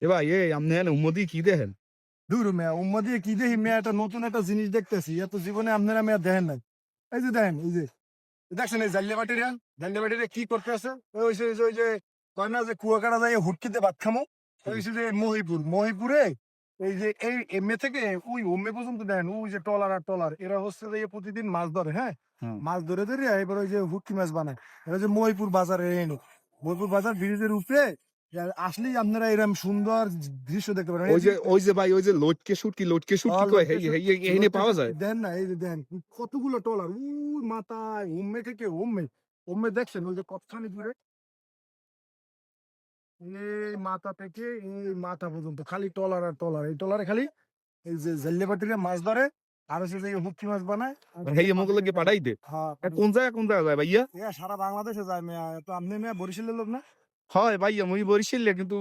এ ভাই আপনি উম্মতি কি দেখেন? দূর মেয়া উম্মা দিয়ে কি দেখি মেয়া একটা নতুন একটা জিনিস দেখতেছি এত জীবনে আপনারা মেয়া দেখেন নাই এই যে দেখেন এই যে দেখছেন এই জাল্লিয়াবাটিরা কি করতে আছে ওই যে কয় না যে কুয়াকাটা যায় হুটকিতে ভাত খামো ওই যে মহিপুরে এই যে এই এমএ থেকে ওই ওমে পর্যন্ত দেন ওই যে টলার আর টলার এরা হচ্ছে যে প্রতিদিন মাছ ধরে হ্যাঁ মাছ ধরে ধরে এবার ওই যে হুটকি মাছ বানায় এরা যে মহিপুর বাজারে এনে মহিপুর বাজার ব্রিজের উপরে আসলেই আপনারা এরকম সুন্দর দৃশ্য দেখতে পারেন ওই যে ভাই ওই যে লটকে শুটকি কয় এখানে পাওয়া যায়। দেন না এই যে দেন কতগুলো টলার ওই মাথায় ওমে থেকে ওমে দেখছেন ওই যে কতখানি দূরে এই মাথা থেকে এই মাথা পর্যন্ত খালি টলার আর টলার এই টলারে খালি এই যে জেল্লেবাটিরা মাছ ধরে আর হচ্ছে যে হুটকি মাছ বানায় মোগুলোকে পাঠাই দে। হ্যাঁ কোন জায়গা যায় ভাইয়া? সারা বাংলাদেশে যায় মেয়া তো আপনি মেয়া বরিশালের লোক না হয় ভাইয়া মুই বরিশাল কিন্তু